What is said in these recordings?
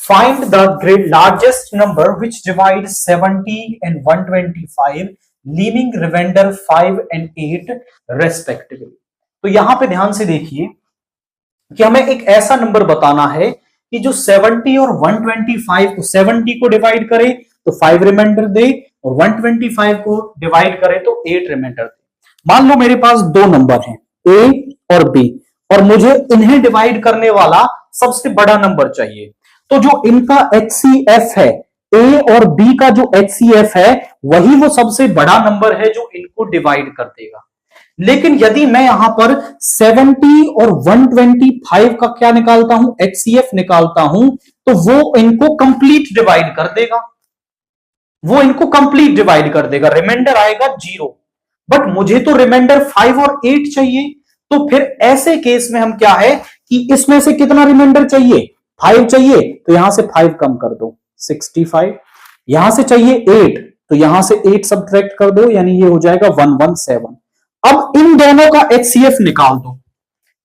Find the largest number which divides 70 and 125, leaving remainder 5 and 8 respectively. तो यहां पे ध्यान से देखिए कि हमें एक ऐसा नंबर बताना है कि जो 70 और 125 को 70 को डिवाइड करे तो 5 रिमाइंडर दे और 125 को डिवाइड करे तो 8 रिमाइंडर दे। मान लो मेरे पास दो नंबर हैं ए और बी और मुझे इन्हें डिवाइड करने वाला सबसे बड़ा नंबर चाहिए। तो जो इनका HCF है, ए और बी का जो HCF है वही वो सबसे बड़ा नंबर है जो इनको डिवाइड कर देगा। लेकिन यदि मैं यहां पर 70 और 125 का क्या निकालता हूं, HCF निकालता हूं, तो वो इनको कंप्लीट डिवाइड कर देगा, वो इनको कंप्लीट डिवाइड कर देगा, रिमाइंडर आएगा 0। बट मुझे तो रिमाइंडर 5 और 8 चाहिए। तो फिर ऐसे केस में हम क्या है कि इसमें से कितना रिमाइंडर चाहिए, 5 चाहिए, तो यहां से 5 कम कर दो 65, यहां से चाहिए 8 तो यहां से 8 सब्ट्रैक्ट कर दो, यानी ये हो जाएगा 117। अब इन दोनों का HCF निकाल दो।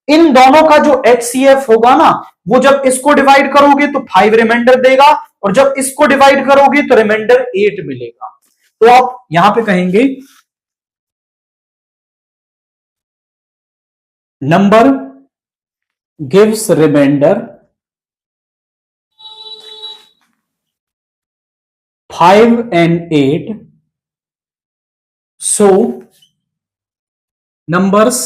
इन दोनों का जो HCF होगा ना, वो जब इसको डिवाइड करोगे तो 5 रिमाइंडर देगा और जब इसको डिवाइड करोगे तो रिमाइंडर 8 मिलेगा। तो आप यहां पे कहेंगे number gives reminder 5 and 8, so numbers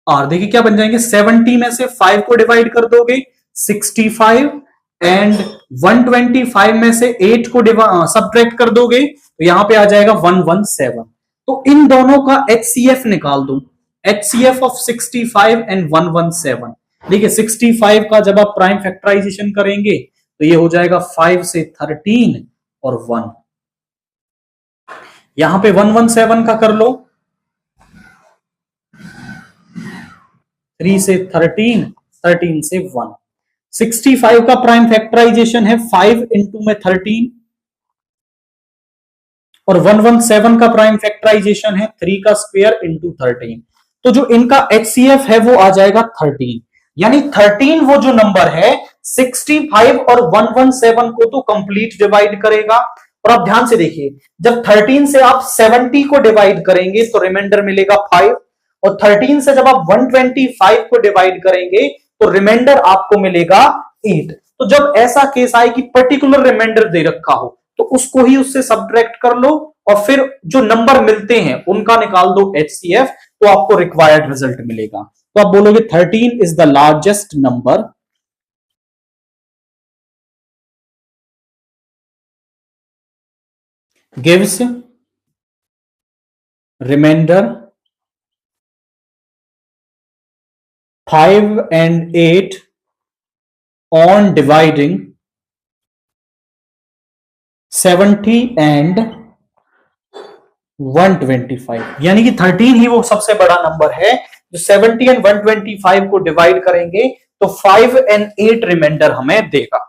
are, देखिए क्या बन जाएंगे, 70 में से 5 को डिवाइड कर दोगे 65 एंड 125 में से 8 को सब्ट्रैक्ट कर दोगे तो यहां पे आ जाएगा 117। तो इन दोनों का HCF निकाल दो, HCF ऑफ 65 एंड 117। देखिए 65 का जब आप प्राइम फैक्टराइजेशन करेंगे तो ये हो जाएगा 5 से 13 और 1, यहां पे 117 का कर लो, 3 से 13, 13 से 1। 65 का प्राइम फैक्टराइजेशन है 5 इंटू में 13 और 117 का प्राइम फैक्टराइजेशन है 3 का स्क्वायर इंटू 13। तो जो इनका HCF है वो आ जाएगा 13, यानी 13 वो जो नंबर है 65 और 117 को तो कंप्लीट डिवाइड करेगा। और आप ध्यान से देखिए, जब 13 से आप 70 को डिवाइड करेंगे तो रिमाइंडर मिलेगा 5 और 13 से जब आप 125 को डिवाइड करेंगे तो रिमाइंडर आपको मिलेगा 8। तो जब ऐसा केस आए कि पर्टिकुलर रिमाइंडर दे रखा हो तो उसको ही उससे सब्ट्रैक्ट कर लो और फिर जो नंबर मिलते हैं उनका निकाल दो HCF, तो आपको रिक्वायर्ड रिजल्ट मिलेगा। तो आप बोलोगे 13 is the largest number gives remainder 5 and 8 on dividing 70 and 125, यानी कि 13 ही वो सबसे बड़ा नंबर है जो 70 and 125 को डिवाइड करेंगे तो 5 and 8 रिमाइंडर हमें देगा।